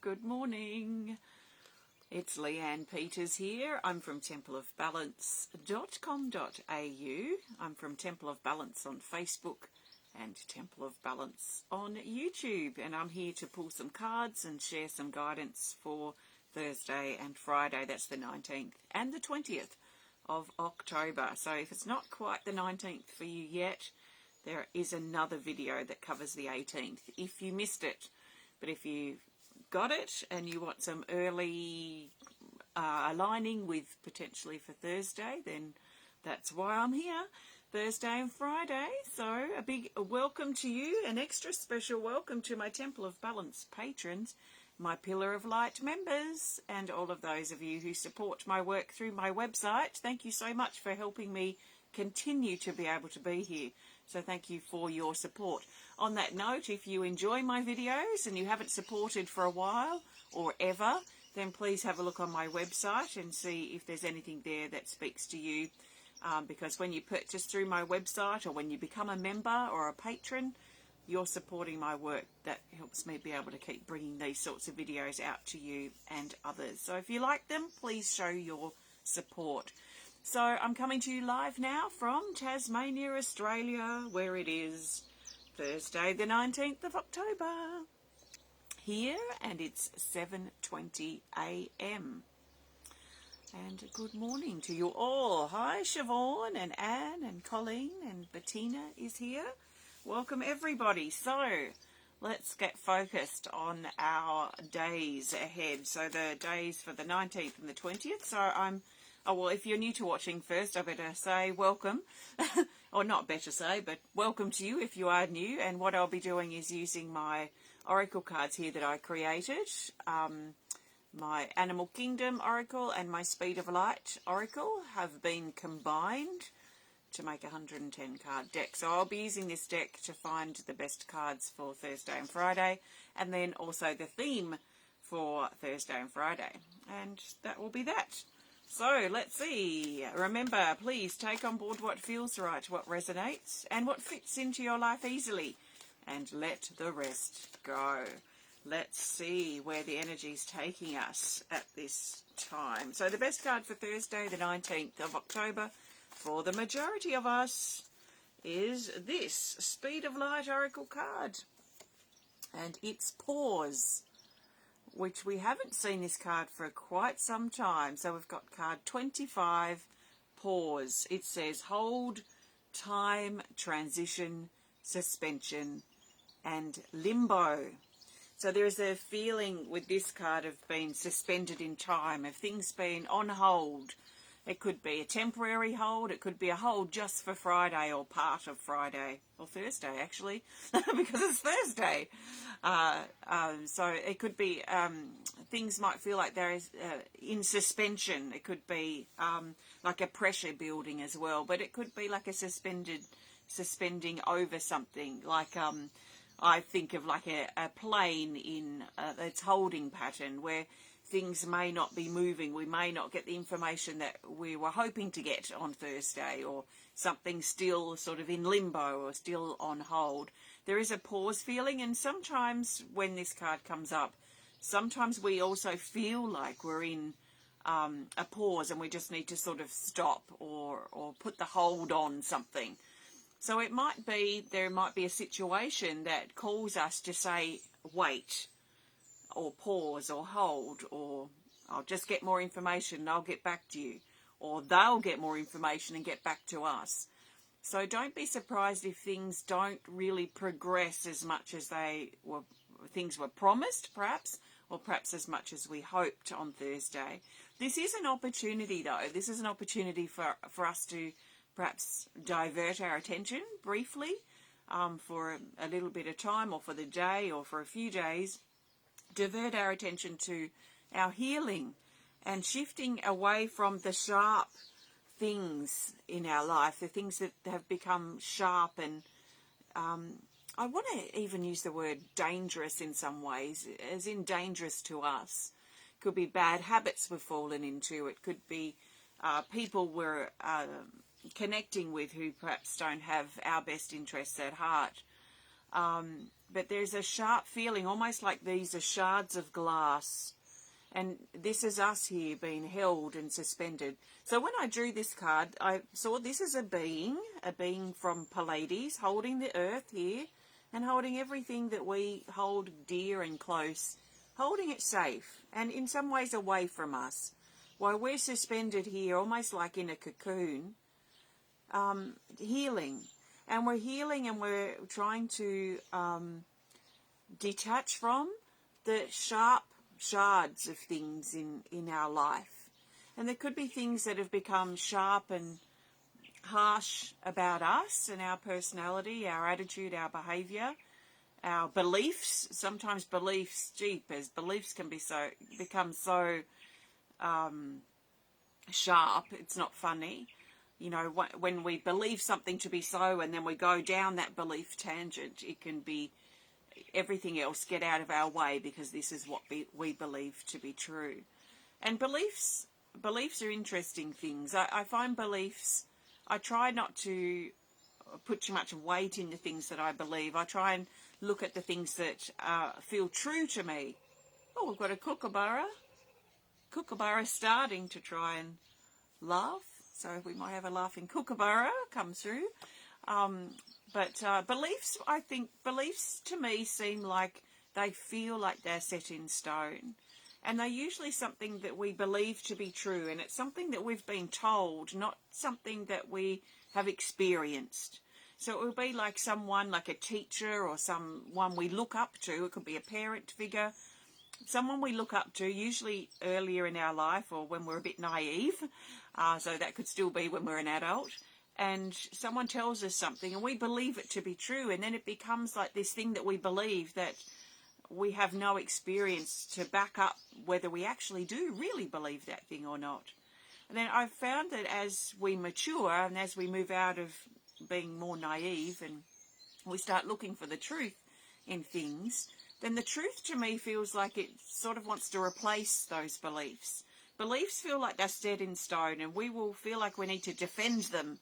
Good morning. It's Leanne Peters here. I'm from templeofbalance.com.au. I'm from Temple of Balance on Facebook and Temple of Balance on YouTube. And I'm here to pull some cards and share some guidance for Thursday and Friday. That's the 19th and the 20th of October. So if it's not quite the 19th for you yet, there is another video that covers the 18th if you missed it. But if you got it and you want some early aligning with potentially for Thursday, then that's why I'm here, Thursday and Friday. So a big welcome to you, an extra special welcome to my Temple of Balance patrons, my Pillar of Light members, and all of those of you who support my work through my website. Thank you so much for helping me continue to be able to be here. So thank you for your support. On that note, if you enjoy my videos and you haven't supported for a while or ever, then please have a look on my website and see if there's anything there that speaks to you. Because when you purchase through my website or when you become a member or a patron, you're supporting my work. That helps me be able to keep bringing these sorts of videos out to you and others. So if you like them, please show your support. So I'm coming to you live now from Tasmania, Australia, where it is Thursday the 19th of October here, and it's 7:20 a.m. And good morning to you all. Hi Siobhan and Anne and Colleen and Bettina is here. Welcome everybody. So let's get focused on our days ahead. So the days for the 19th and the 20th. So well, if you're new to watching first, I better say welcome, or not better say, but welcome to you if you are new. And what I'll be doing is using my oracle cards here that I created, my Animal Kingdom oracle and my Speed of Light oracle have been combined to make a 110 card deck. So I'll be using this deck to find the best cards for Thursday and Friday, and then also the theme for Thursday and Friday. And that will be that. So let's see. Remember, please take on board what feels right, what resonates, and what fits into your life easily, and let the rest go. Let's see where the energy's taking us at this time. So the best card for Thursday, the 19th of October, for the majority of us, is this Speed of Light Oracle card. And it's Pause, which we haven't seen this card for quite some time. So we've got card 25, Pause. It says hold, time, transition, suspension, and limbo. So there is a feeling with this card of being suspended in time, of things being on hold. It could be a temporary hold. It could be a hold just for Friday or part of Friday, or Thursday actually, because it's Thursday. So it could be things might feel like they're in suspension. It could be like a pressure building as well, but it could be like a suspending over something. Like I think of like a plane in its holding pattern where things may not be moving. We may not get the information that we were hoping to get on Thursday, or something still sort of in limbo or still on hold. There is a pause feeling, and sometimes when this card comes up, sometimes we also feel like we're in a pause and we just need to sort of stop or put the hold on something. So it might be, there might be a situation that calls us to say, wait, or pause, or hold, or I'll just get more information and I'll get back to you, or they'll get more information and get back to us. So don't be surprised if things don't really progress as much as things were promised, perhaps, or perhaps as much as we hoped on Thursday. This is an opportunity, though. This is an opportunity for us to perhaps divert our attention briefly for a little bit of time, or for the day, or for a few days. Divert our attention to our healing and shifting away from the sharp things in our life, the things that have become sharp and I want to even use the word dangerous in some ways, as in dangerous to us. It could be bad habits we've fallen into. It could be people we're connecting with who perhaps don't have our best interests at heart. But there's a sharp feeling, almost like these are shards of glass. And this is us here being held and suspended. So when I drew this card, I saw this is a being from Pleiades, holding the earth here and holding everything that we hold dear and close, holding it safe and in some ways away from us, while we're suspended here, almost like in a cocoon, healing. And we're healing and we're trying to detach from the sharp shards of things in our life. And there could be things that have become sharp and harsh about us and our personality, our attitude, our behaviour, our beliefs. Sometimes beliefs, beliefs can become so sharp, it's not funny. You know, when we believe something to be so and then we go down that belief tangent, it can be everything else get out of our way because this is what we believe to be true. And beliefs are interesting things. I find beliefs, I try not to put too much weight in the things that I believe. I try and look at the things that feel true to me. Oh, we've got a kookaburra. Kookaburra starting to try and laugh. So we might have a laughing kookaburra come through. But beliefs, I think, beliefs to me seem like they feel like they're set in stone. And they're usually something that we believe to be true. And it's something that we've been told, not something that we have experienced. So it will be like someone, like a teacher or someone we look up to. It could be a parent figure. Someone we look up to, usually earlier in our life or when we're a bit naive. So that could still be when we're an adult. And someone tells us something and we believe it to be true. And then it becomes like this thing that we believe that we have no experience to back up whether we actually do really believe that thing or not. And then I've found that as we mature and as we move out of being more naive and we start looking for the truth in things, then the truth to me feels like it sort of wants to replace those beliefs. Beliefs feel like they're set in stone and we will feel like we need to defend them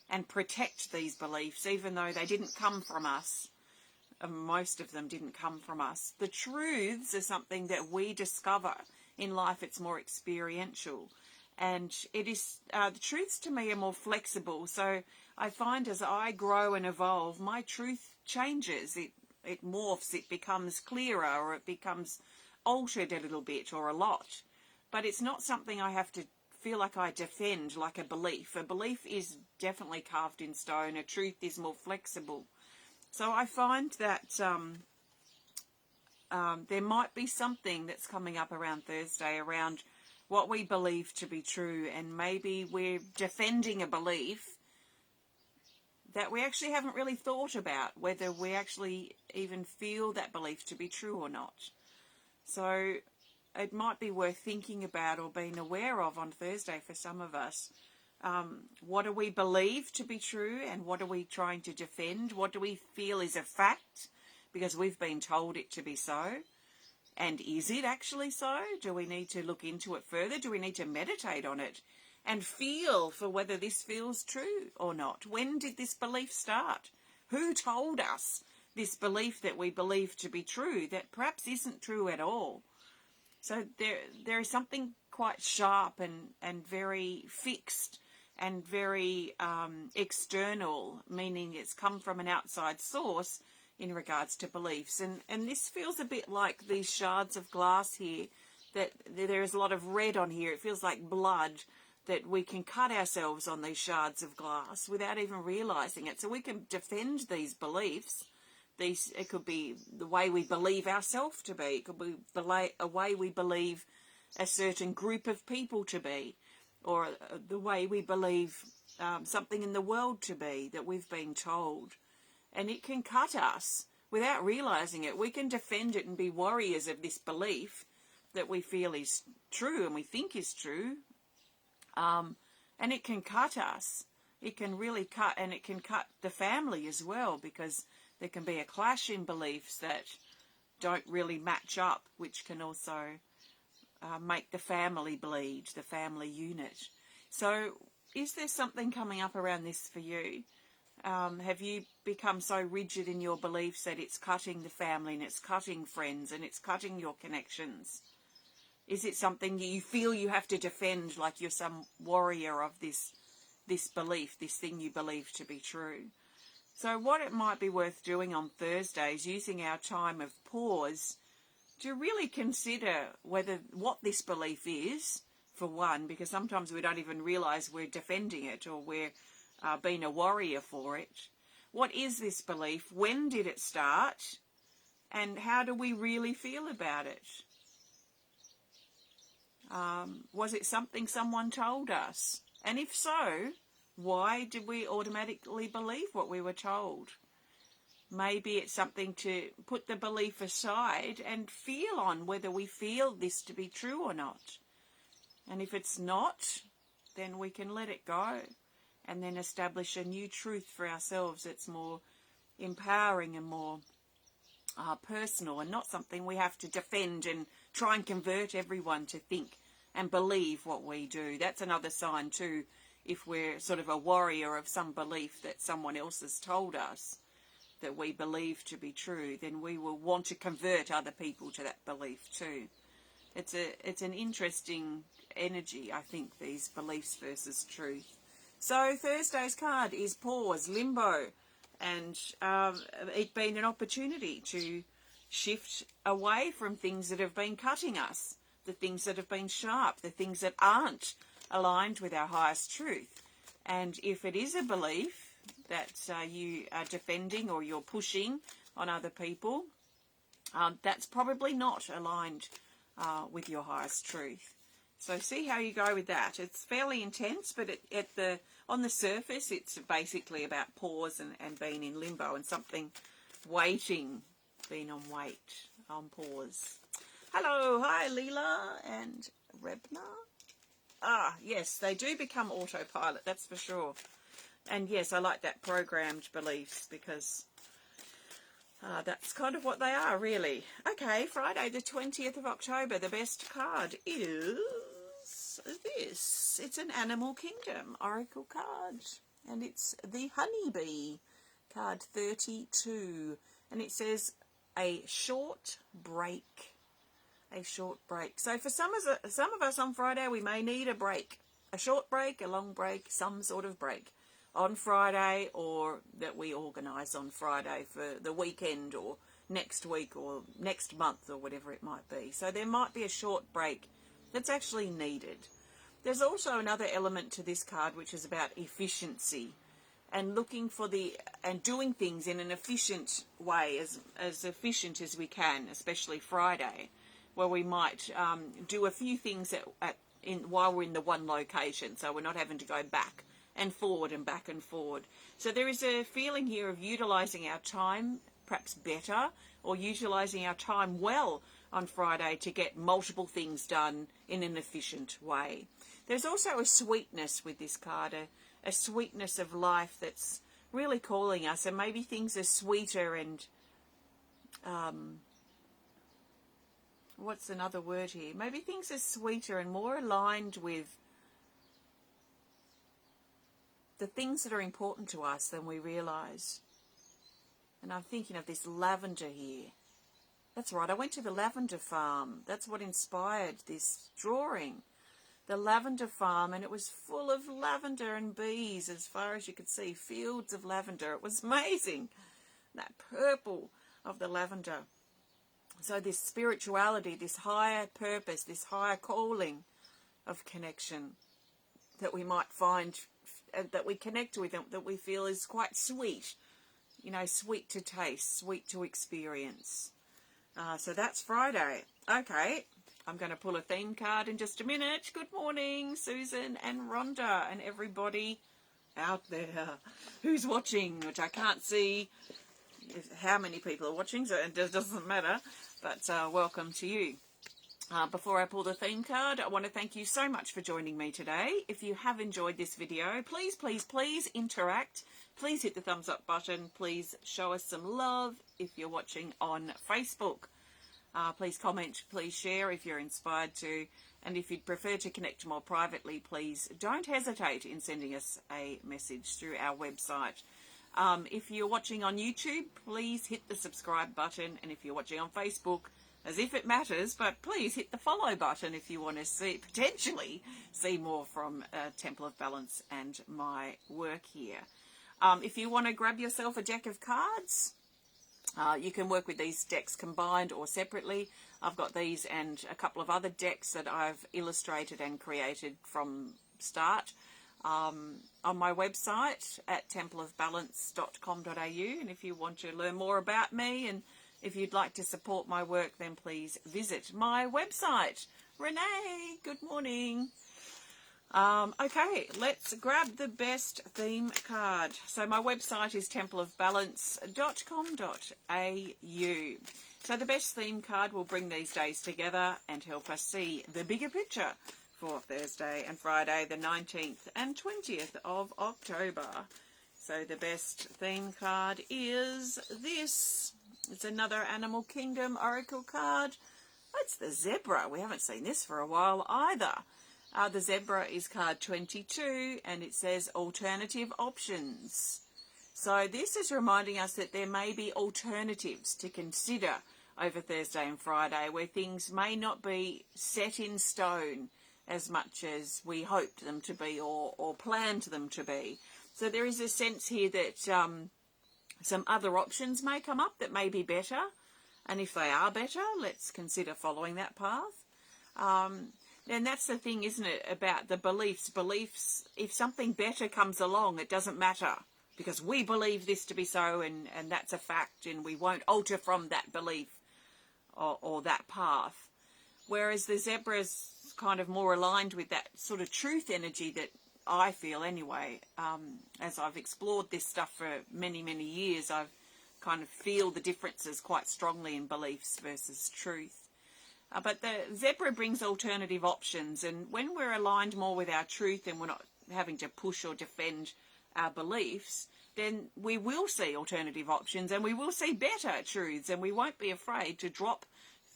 and protect these beliefs even though they didn't come from us. Most of them didn't come from us. The truths are something that we discover in life. It's more experiential. And it is the truths to me are more flexible. So I find as I grow and evolve, my truth changes. It morphs, it becomes clearer, or it becomes altered a little bit or a lot. But it's not something I have to feel like I defend like a belief. A belief is definitely carved in stone. A truth is more flexible. So I find that there might be something that's coming up around Thursday around what we believe to be true, and maybe we're defending a belief that we actually haven't really thought about, whether we actually even feel that belief to be true or not. So it might be worth thinking about or being aware of on Thursday for some of us. What do we believe to be true and what are we trying to defend? What do we feel is a fact because we've been told it to be so? And is it actually so? Do we need to look into it further? Do we need to meditate on it and feel for whether this feels true or not? When did this belief start? Who told us this belief that we believe to be true that perhaps isn't true at all? So there is something quite sharp and very fixed and very external, meaning it's come from an outside source in regards to beliefs. And this feels a bit like these shards of glass here, that there is a lot of red on here. It feels like blood, that we can cut ourselves on these shards of glass without even realising it. So we can defend these beliefs. It could be the way we believe ourselves to be. It could be a way we believe a certain group of people to be, or the way we believe something in the world to be that we've been told. And it can cut us without realising it. We can defend it and be warriors of this belief that we feel is true and we think is true. And it can cut us. It can really cut, and it can cut the family as well, because there can be a clash in beliefs that don't really match up, which can also make the family bleed, the family unit. So is there something coming up around this for you? Have you become so rigid in your beliefs that it's cutting the family and it's cutting friends and it's cutting your connections? Is it something you feel you have to defend, like you're some warrior of this belief, this thing you believe to be true? So what it might be worth doing on Thursday is using our time of pause to really consider what this belief is, for one, because sometimes we don't even realise we're defending it or we're being a warrior for it. What is this belief? When did it start? And how do we really feel about it? Was it something someone told us? And if so, why did we automatically believe what we were told? Maybe it's something to put the belief aside and feel on whether we feel this to be true or not. And if it's not, then we can let it go and then establish a new truth for ourselves that's more empowering and more personal, and not something we have to defend and try and convert everyone to think and believe what we do. That's another sign too, if we're sort of a warrior of some belief that someone else has told us that we believe to be true, then we will want to convert other people to that belief too. It's an interesting energy, I think, these beliefs versus truth. So Thursday's card is pause, limbo, and it being an opportunity to shift away from things that have been cutting us, the things that have been sharp, the things that aren't aligned with our highest truth. And if it is a belief that you are defending or you're pushing on other people, that's probably not aligned with your highest truth. So see how you go with that. It's fairly intense, but on the surface, it's basically about pause and being in limbo and something waiting, being on wait, on pause. Hello, hi Leela and Rebna. Yes, they do become autopilot, that's for sure. And yes, I like that programmed beliefs, because that's kind of what they are, really. Okay, Friday the 20th of October, the best card is this. It's an Animal Kingdom Oracle card, and it's the Honeybee, card 32. And it says, a short break. A short break. So for some of us on Friday, we may need a break. A short break, a long break, some sort of break on Friday, or that we organise on Friday for the weekend or next week or next month or whatever it might be. So there might be a short break that's actually needed. There's also another element to this card, which is about efficiency and looking for and doing things in an efficient way, as efficient as we can, especially Friday, where we might do a few things while we're in the one location, so we're not having to go back and forward and back and forward. So there is a feeling here of utilising our time perhaps better, or utilising our time well on Friday to get multiple things done in an efficient way. There's also a sweetness with this card, a sweetness of life that's really calling us, and maybe things are sweeter and what's another word here? Maybe things are sweeter and more aligned with the things that are important to us than we realise. And I'm thinking of this lavender here. That's right, I went to the lavender farm. That's what inspired this drawing. The lavender farm, and it was full of lavender and bees as far as you could see. Fields of lavender. It was amazing. That purple of the lavender. So this spirituality, this higher purpose, this higher calling of connection that we might find, that we connect with, that we feel is quite sweet, sweet to taste, sweet to experience. So that's Friday. Okay, I'm going to pull a theme card in just a minute. Good morning, Susan and Rhonda and everybody out there who's watching, which I can't see how many people are watching, so it doesn't matter, but welcome to you. Before I pull the theme card, I want to thank you so much for joining me today. If you have enjoyed this video, please, please, please interact. Please hit the thumbs up button. Please show us some love if you're watching on Facebook. Please comment, please share if you're inspired to. And if you'd prefer to connect more privately, please don't hesitate in sending us a message through our website. If you're watching on YouTube, please hit the subscribe button. And if you're watching on Facebook, as if it matters, but please hit the follow button if you want to potentially see more from Temple of Balance and my work here. If you want to grab yourself a deck of cards, you can work with these decks combined or separately. I've got these and a couple of other decks that I've illustrated and created from start on my website at templeofbalance.com.au. And if you want to learn more about me and if you'd like to support my work, then please visit my website. Renee, good morning. Okay, let's grab the best theme card. So my website is templeofbalance.com.au. So the best theme card will bring these days together and help us see the bigger picture for Thursday and Friday, the 19th and 20th of October. So the best theme card is this. It's another Animal Kingdom Oracle card. It's the zebra. We haven't seen this for a while either. The zebra is card 22 and it says alternative options. So this is reminding us that there may be alternatives to consider over Thursday and Friday where things may not be set in stone as much as we hoped them to be or planned them to be. So there is a sense here that some other options may come up that may be better. And if they are better, let's consider following that path. And that's the thing, isn't it, about the beliefs. Beliefs, if something better comes along, it doesn't matter. Because we believe this to be so and that's a fact and we won't alter from that belief or that path. Whereas the zebra's kind of more aligned with that sort of truth energy that I feel anyway. As I've explored this stuff for many, many years, I've kind of feel the differences quite strongly in beliefs versus truth. But the zebra brings alternative options, and when we're aligned more with our truth and we're not having to push or defend our beliefs, then we will see alternative options and we will see better truths, and we won't be afraid to drop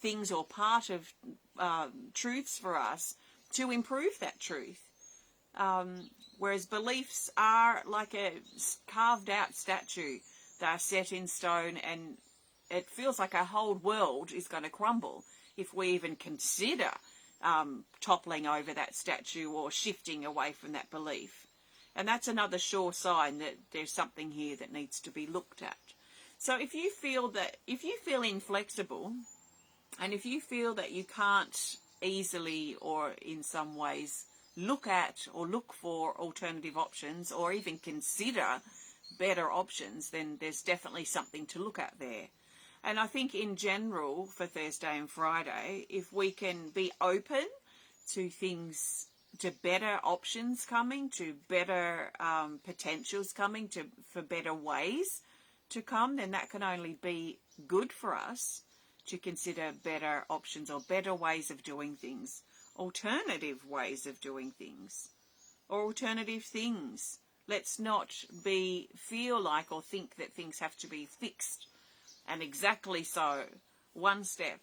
things or part of truths for us to improve that truth. Whereas beliefs are like a carved out statue. They're set in stone and it feels like our whole world is going to crumble if we even consider toppling over that statue or shifting away from that belief. And that's another sure sign that there's something here that needs to be looked at. So if you feel inflexible, and if you feel that you can't easily or in some ways look at or look for alternative options or even consider better options, then there's definitely something to look at there. And I think in general for Thursday and Friday, if we can be open to things, to better options coming, to better potentials coming, for better ways to come, then that can only be good for us to consider better options or better ways of doing things, alternative ways of doing things, or alternative things. Let's not feel like or think that things have to be fixed and exactly so, one step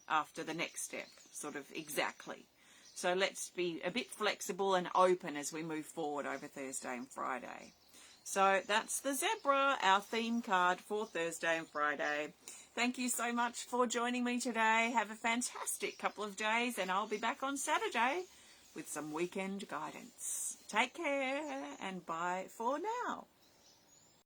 after the next step, sort of exactly. So let's be a bit flexible and open as we move forward over Thursday and Friday. So that's the zebra, our theme card for Thursday and Friday. Thank you so much for joining me today. Have a fantastic couple of days, and I'll be back on Saturday with some weekend guidance. Take care and bye for now.